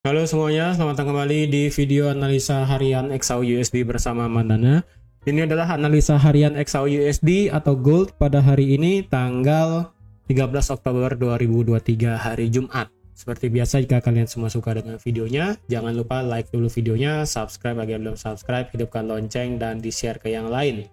Halo semuanya, selamat datang kembali di video analisa harian XAU USD bersama Mandana. Ini adalah analisa harian XAU USD atau Gold pada hari ini tanggal 13 Oktober 2023 hari Jumat. Seperti biasa, jika kalian semua suka dengan videonya, jangan lupa like dulu videonya, subscribe bagi yang belum subscribe, hidupkan lonceng, dan di-share ke yang lain.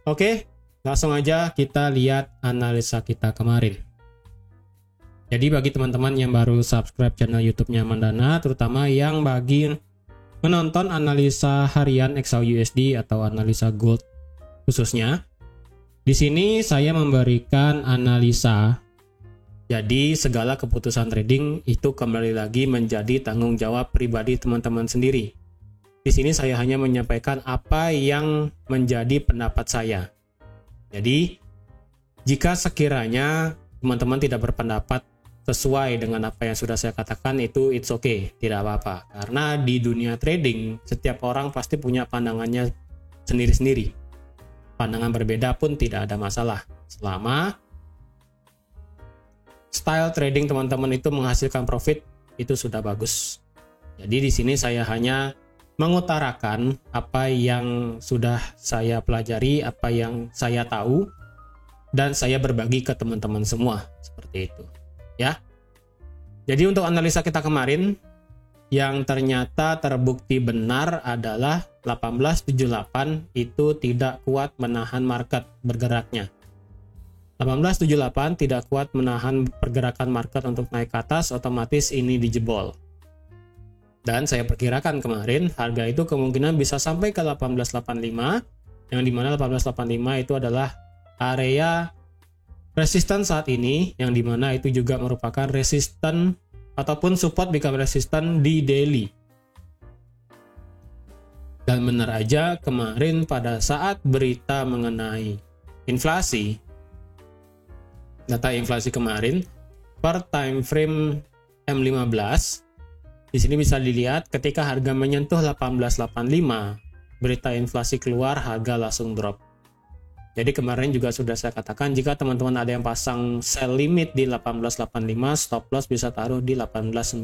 Oke, langsung aja kita lihat analisa kita kemarin. Jadi bagi teman-teman yang baru subscribe channel YouTube-nya Mandana, terutama yang bagi menonton analisa harian XAU USD atau analisa gold khususnya, di sini saya memberikan analisa. Jadi segala keputusan trading itu kembali lagi menjadi tanggung jawab pribadi teman-teman sendiri. Di sini saya hanya menyampaikan apa yang menjadi pendapat saya. Jadi jika sekiranya teman-teman tidak berpendapat sesuai dengan apa yang sudah saya katakan, itu it's okay, tidak apa-apa. Karena di dunia trading, setiap orang pasti punya pandangannya sendiri-sendiri. Pandangan berbeda pun tidak ada masalah, selama style trading teman-teman itu menghasilkan profit, itu sudah bagus. Jadi di sini saya hanya mengutarakan apa yang sudah saya pelajari, apa yang saya tahu, dan saya berbagi ke teman-teman semua, seperti itu. Ya, jadi untuk analisa kita kemarin yang ternyata terbukti benar adalah 1878 itu tidak kuat menahan market bergeraknya. 1878 tidak kuat menahan pergerakan market untuk naik ke atas, otomatis ini dijebol. Dan saya perkirakan kemarin harga itu kemungkinan bisa sampai ke 1885, yang dimana 1885 itu adalah area resisten saat ini, yang dimana itu juga merupakan resisten ataupun support become resisten di daily. Dan benar aja kemarin pada saat berita mengenai inflasi, data inflasi kemarin per time frame M15, di sini bisa dilihat ketika harga menyentuh 1885, berita inflasi keluar, harga langsung drop. Jadi kemarin juga sudah saya katakan, jika teman-teman ada yang pasang sell limit di 1885, stop loss bisa taruh di 1890.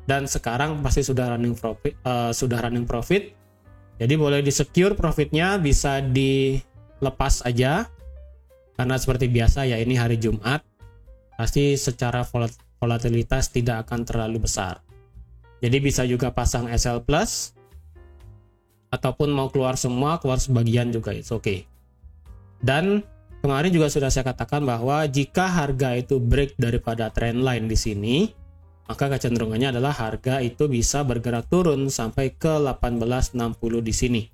Dan sekarang pasti sudah running profit. Jadi boleh di secure profitnya, bisa dilepas aja. Karena seperti biasa ya, ini hari Jumat, pasti secara volatilitas tidak akan terlalu besar. Jadi bisa juga pasang SL plus, ataupun mau keluar semua, keluar sebagian juga it's okay. Dan kemarin juga sudah saya katakan bahwa jika harga itu break daripada trendline di sini, maka kecenderungannya adalah harga itu bisa bergerak turun sampai ke 1860 di sini.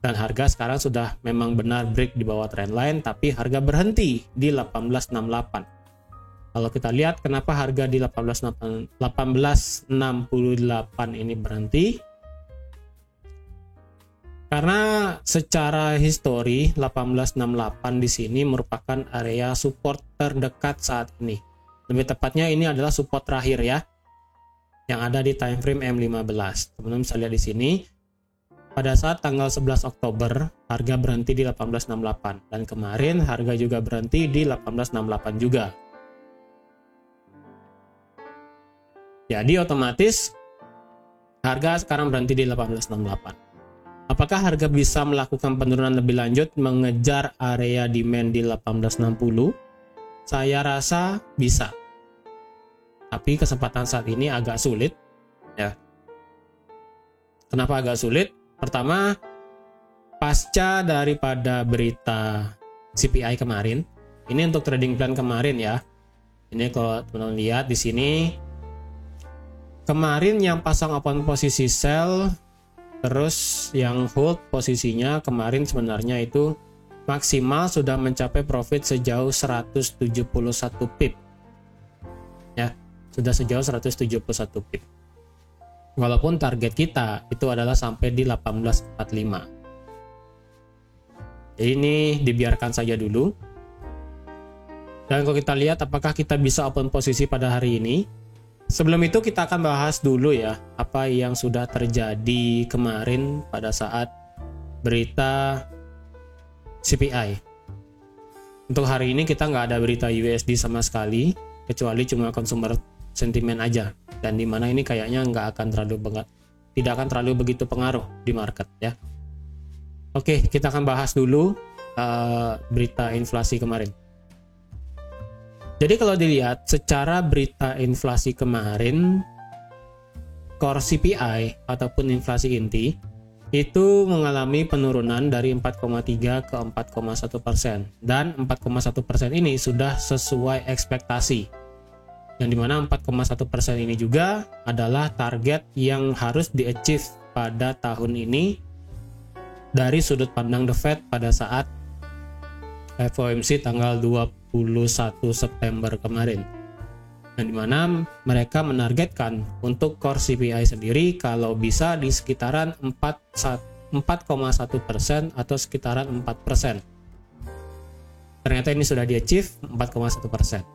Dan harga sekarang sudah memang benar break di bawah trendline, tapi harga berhenti di 1868. Kalau kita lihat kenapa harga di 1868 ini berhenti, karena secara histori 1868 di sini merupakan area support terdekat saat ini. Lebih tepatnya ini adalah support terakhir ya, yang ada di time frame M15. Teman-teman bisa lihat di sini, pada saat tanggal 11 Oktober harga berhenti di 1868, dan kemarin harga juga berhenti di 1868 juga. Jadi otomatis harga sekarang berhenti di 1868. Apakah harga bisa melakukan penurunan lebih lanjut mengejar area demand di 1860? Saya rasa bisa. Tapi kesempatan saat ini agak sulit ya. Kenapa agak sulit? Pertama, pasca daripada berita CPI kemarin. Ini untuk trading plan kemarin ya. Ini kalau teman-teman lihat di sini, kemarin yang pasang open posisi sell, terus yang hold posisinya kemarin sebenarnya itu maksimal sudah mencapai profit sejauh 171 pip. Ya, sudah sejauh 171 pip. Walaupun target kita itu adalah sampai di 1845. Jadi ini dibiarkan saja dulu. Dan kalau kita lihat apakah kita bisa open posisi pada hari ini, sebelum itu kita akan bahas dulu ya apa yang sudah terjadi kemarin pada saat berita CPI. Untuk hari ini kita nggak ada berita USD sama sekali, kecuali cuma consumer sentimen aja, dan dimana ini kayaknya tidak akan terlalu begitu pengaruh di market ya. Oke, kita akan bahas dulu berita inflasi kemarin. Jadi kalau dilihat secara berita inflasi kemarin, core CPI ataupun inflasi inti itu mengalami penurunan dari 4,3 ke 4,1%, dan 4,1% ini sudah sesuai ekspektasi. Yang dimana 4,1% ini juga adalah target yang harus di-achieve pada tahun ini dari sudut pandang The Fed pada saat FOMC tanggal 21 September kemarin. Dan dimana mereka menargetkan untuk core CPI sendiri kalau bisa di sekitaran 4,1% atau sekitaran 4%. Ternyata ini sudah di-achieve 4,1%.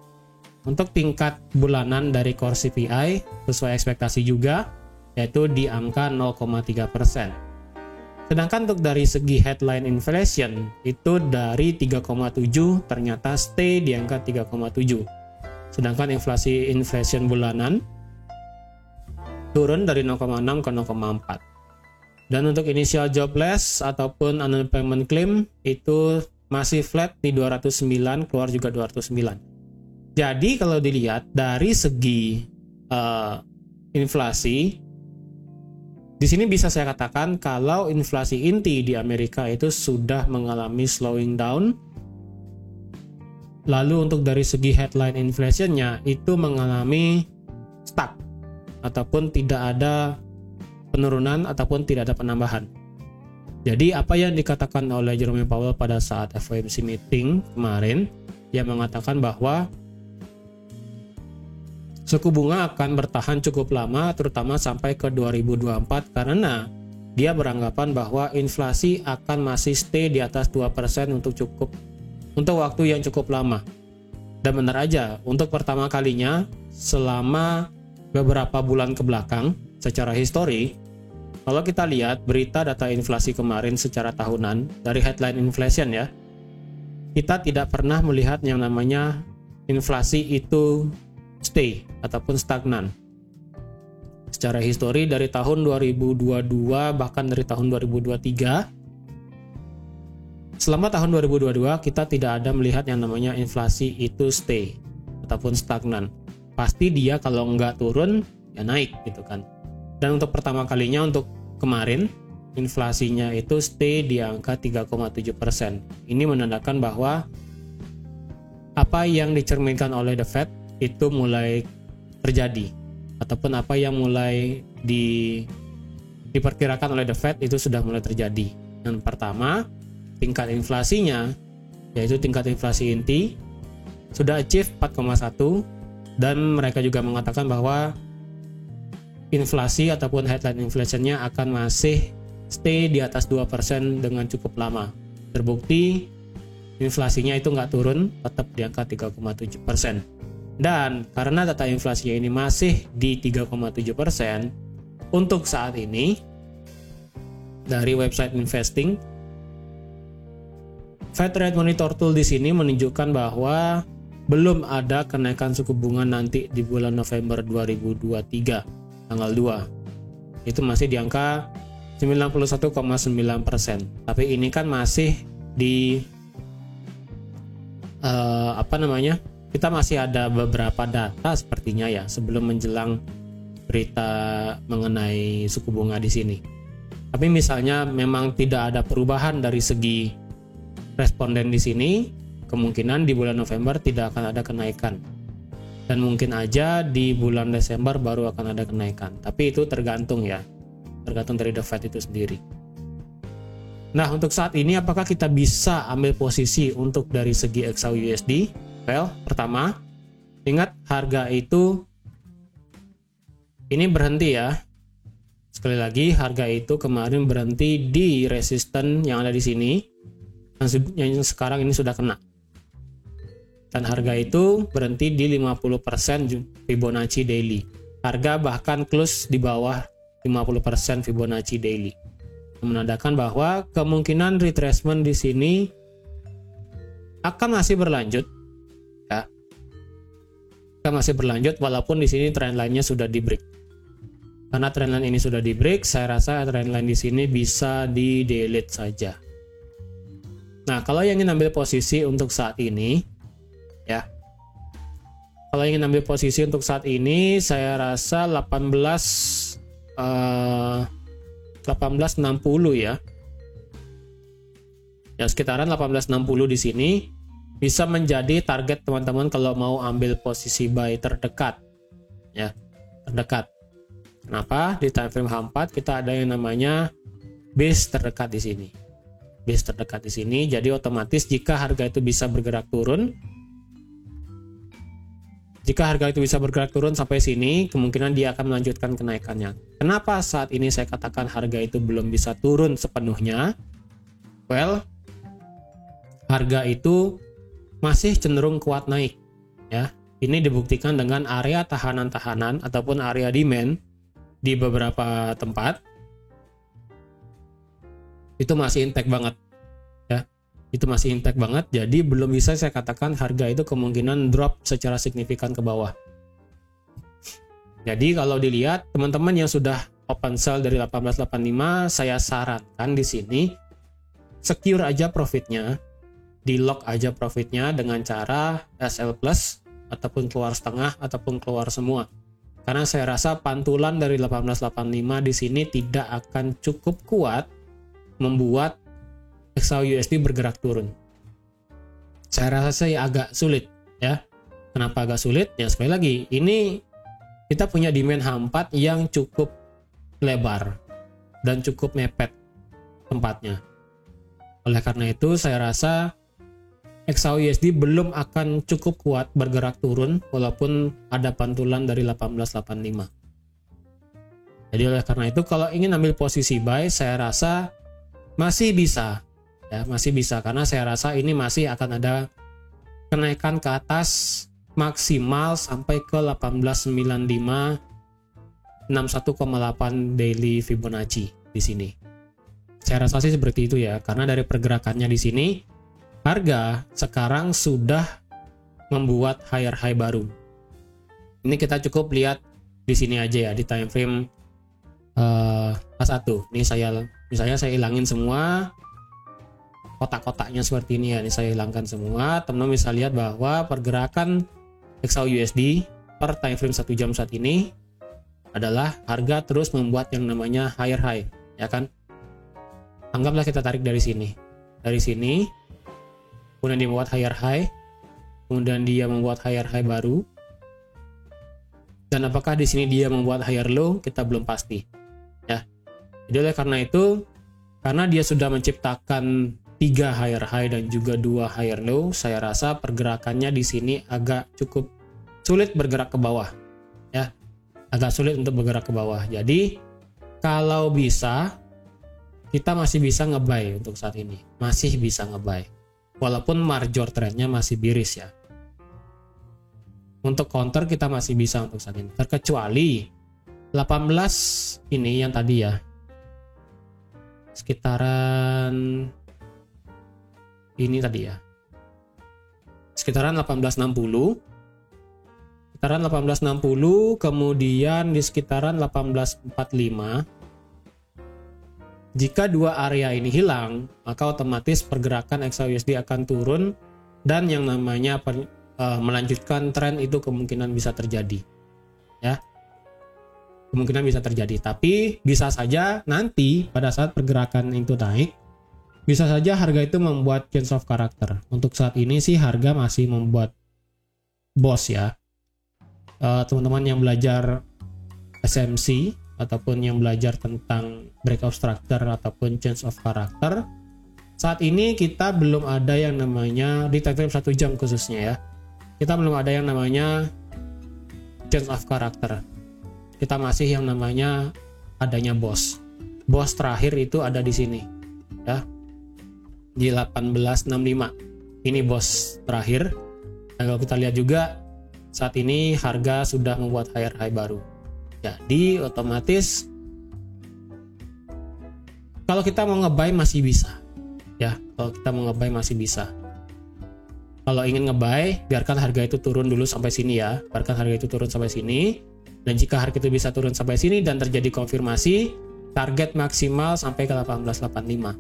Untuk tingkat bulanan dari core CPI sesuai ekspektasi juga, yaitu di angka 0,3%. Sedangkan untuk dari segi headline inflation itu dari 3,7 ternyata stay di angka 3,7. Sedangkan inflation bulanan turun dari 0,6 ke 0,4. Dan untuk initial jobless ataupun unemployment claim itu masih flat di 209, keluar juga 209. Jadi kalau dilihat dari segi inflasi, di sini bisa saya katakan kalau inflasi inti di Amerika itu sudah mengalami slowing down. Lalu untuk dari segi headline inflation-nya itu mengalami stuck ataupun tidak ada penurunan ataupun tidak ada penambahan. Jadi apa yang dikatakan oleh Jerome Powell pada saat FOMC meeting kemarin, dia mengatakan bahwa suku bunga akan bertahan cukup lama, terutama sampai ke 2024, karena dia beranggapan bahwa inflasi akan masih stay di atas 2% untuk waktu yang cukup lama. Dan benar aja, untuk pertama kalinya selama beberapa bulan ke belakang secara histori, kalau kita lihat berita data inflasi kemarin secara tahunan dari headline inflation ya, kita tidak pernah melihat yang namanya inflasi itu stay ataupun stagnan. Secara histori dari tahun 2022 bahkan dari tahun 2023, selama tahun 2022 kita tidak ada melihat yang namanya inflasi itu stay ataupun stagnan. Pasti dia kalau nggak turun ya naik gitu kan. Dan untuk pertama kalinya untuk kemarin inflasinya itu stay di angka 3,7%. Ini menandakan bahwa apa yang dicerminkan oleh The Fed itu mulai terjadi, ataupun apa yang mulai diperkirakan oleh The Fed itu sudah mulai terjadi. Yang pertama, tingkat inflasinya, yaitu tingkat inflasi inti, sudah achieve 4,1, dan mereka juga mengatakan bahwa inflasi ataupun headline inflation-nya akan masih stay di atas 2% dengan cukup lama. Terbukti inflasinya itu nggak turun, tetap di angka 3,7%. Dan karena data inflasinya ini masih di 3,7% untuk saat ini, dari website Investing, Fed Rate Monitor Tool di sini menunjukkan bahwa belum ada kenaikan suku bunga nanti di bulan November 2023 tanggal 2. Itu masih di angka 91,9%. Tapi ini kan masih di kita masih ada beberapa data sepertinya ya sebelum menjelang berita mengenai suku bunga di sini. Tapi misalnya memang tidak ada perubahan dari segi responden di sini, kemungkinan di bulan November tidak akan ada kenaikan. Dan mungkin aja di bulan Desember baru akan ada kenaikan. Tapi itu tergantung ya. Tergantung dari The Fed itu sendiri. Nah, untuk saat ini apakah kita bisa ambil posisi untuk dari segi XAUUSD? Well, pertama, ingat harga itu ini berhenti ya. Sekali lagi, harga itu kemarin berhenti di resisten yang ada di sini, yang sekarang ini sudah kena. Dan harga itu berhenti di 50% Fibonacci daily. Harga bahkan close di bawah 50% Fibonacci daily. Menandakan bahwa kemungkinan retracement di sini akan masih berlanjut. Ya. Kita masih berlanjut walaupun di sini trendline-nya sudah di break. Karena trendline ini sudah di break, saya rasa trendline di sini bisa di delete saja. Nah, kalau yang ingin ambil posisi untuk saat ini, ya. Kalau ingin ambil posisi untuk saat ini, saya rasa 1860 ya. Ya, sekitaran 1860 di sini bisa menjadi target teman-teman kalau mau ambil posisi buy terdekat. Ya, terdekat. Kenapa? Di time frame H4 kita ada yang namanya base terdekat di sini. Base terdekat di sini, jadi otomatis jika harga itu bisa bergerak turun, sampai sini, kemungkinan dia akan melanjutkan kenaikannya. Kenapa saat ini saya katakan harga itu belum bisa turun sepenuhnya? Well, harga itu masih cenderung kuat naik. Ya, ini dibuktikan dengan area tahanan-tahanan ataupun area demand di beberapa tempat itu masih intact banget ya, itu masih intact banget. Jadi belum bisa saya katakan harga itu kemungkinan drop secara signifikan ke bawah. Jadi kalau dilihat teman-teman yang sudah open sell dari 1885, saya sarankan di sini secure aja profitnya, di lock aja profitnya dengan cara SL plus ataupun keluar setengah ataupun keluar semua. Karena saya rasa pantulan dari 1885 di sini tidak akan cukup kuat membuat XAUUSD bergerak turun. Saya rasa saya agak sulit ya. Kenapa agak sulit? Ya sekali lagi, ini kita punya demand H4 yang cukup lebar dan cukup mepet tempatnya. Oleh karena itu saya rasa XAUUSD belum akan cukup kuat bergerak turun walaupun ada pantulan dari 1885. Jadi oleh karena itu kalau ingin ambil posisi buy, saya rasa masih bisa ya, masih bisa karena saya rasa ini masih akan ada kenaikan ke atas maksimal sampai ke 1895 61,8 daily Fibonacci di sini. Saya rasa sih seperti itu ya, karena dari pergerakannya di sini harga sekarang sudah membuat higher high baru. Ini kita cukup lihat di sini aja ya, di time frame H1. Ini misalnya saya hilangin semua kotak-kotaknya seperti ini ya. Ini saya hilangkan semua. Teman-teman bisa lihat bahwa pergerakan XAUUSD per time frame 1 jam saat ini adalah harga terus membuat yang namanya higher high, ya kan? Anggaplah kita tarik dari sini. Dari sini kemudian dia membuat higher high, kemudian dia membuat higher high baru, dan apakah di sini dia membuat higher low, kita belum pasti ya. Jadi oleh karena itu, karena dia sudah menciptakan 3 higher high dan juga 2 higher low, saya rasa pergerakannya di sini agak cukup sulit bergerak ke bawah ya, agak sulit untuk bergerak ke bawah. Jadi kalau bisa kita masih bisa nge-buy untuk saat ini, masih bisa nge-buy walaupun major trendnya masih biris ya. Untuk counter kita masih bisa untuk saat ini, terkecuali 18 ini yang tadi ya, sekitaran ini tadi ya, sekitaran 1860, kemudian di sekitaran 1845. Jika dua area ini hilang, maka otomatis pergerakan XAUUSD akan turun dan yang namanya melanjutkan tren itu kemungkinan bisa terjadi. Ya. Kemungkinan bisa terjadi, tapi bisa saja nanti pada saat pergerakan itu naik, bisa saja harga itu membuat change of character. Untuk saat ini sih harga masih membuat boss ya. Teman-teman yang belajar SMC ataupun yang belajar tentang breakout structure ataupun change of character, saat ini kita belum ada yang namanya di time frame 1 jam khususnya ya, kita belum ada yang namanya change of character. Kita masih yang namanya adanya boss terakhir itu ada di sini ya, di 1865. Ini boss terakhir. Dan kalau kita lihat juga saat ini harga sudah membuat higher high baru. Jadi otomatis kalau kita mau nge-buy masih bisa ya, kalau kita mau nge-buy masih bisa. kalau ingin nge-buy, biarkan harga itu turun dulu sampai sini ya. Biarkan harga itu turun sampai sini. Dan jika harga itu bisa turun sampai sini dan terjadi konfirmasi, target maksimal sampai ke 1885.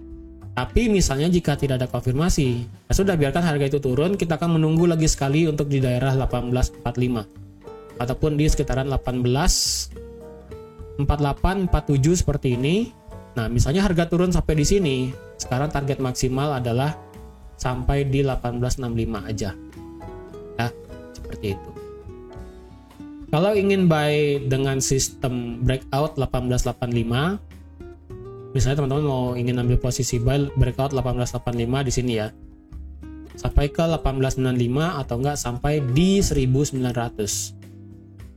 Tapi misalnya jika tidak ada konfirmasi, ya sudah, biarkan harga itu turun, kita akan menunggu lagi sekali untuk di daerah 1845. Ataupun di sekitaran 1848, 47 seperti ini. Nah, misalnya harga turun sampai di sini, sekarang target maksimal adalah sampai di 1865 aja. Ya, seperti itu. Kalau ingin buy dengan sistem breakout 1885, misalnya teman-teman mau ingin ambil posisi buy breakout 1885 di sini ya. Sampai ke 1895 atau enggak sampai di 1900.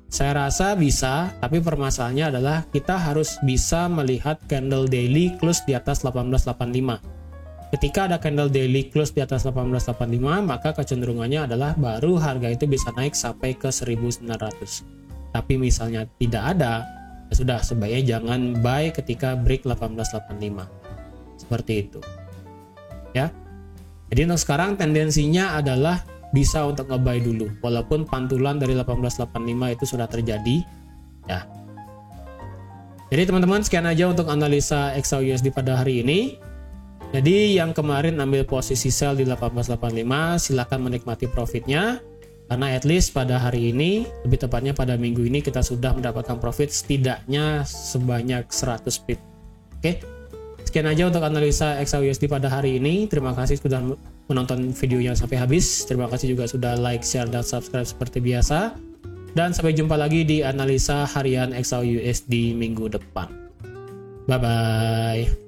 Saya rasa bisa, tapi permasalahannya adalah kita harus bisa melihat candle daily close di atas 1885. Ketika ada candle daily close di atas 1885, maka kecenderungannya adalah baru harga itu bisa naik sampai ke 1900. Tapi misalnya tidak ada, ya sudah, sebaiknya jangan buy ketika break 1885. Seperti itu. Ya. Jadi untuk sekarang tendensinya adalah bisa untuk nge-buy dulu, walaupun pantulan dari 1885 itu sudah terjadi. Ya. Jadi teman-teman, sekian aja untuk analisa XAUUSD pada hari ini. Jadi yang kemarin ambil posisi sell di 1885, silahkan menikmati profitnya, karena at least pada hari ini, lebih tepatnya pada minggu ini, kita sudah mendapatkan profit setidaknya sebanyak 100 pip. Oke, sekian aja untuk analisa XAUUSD pada hari ini. Terima kasih sudah menonton videonya sampai habis. Terima kasih juga sudah like, share, dan subscribe seperti biasa. Dan sampai jumpa lagi di analisa harian XAUUSD minggu depan. Bye-bye.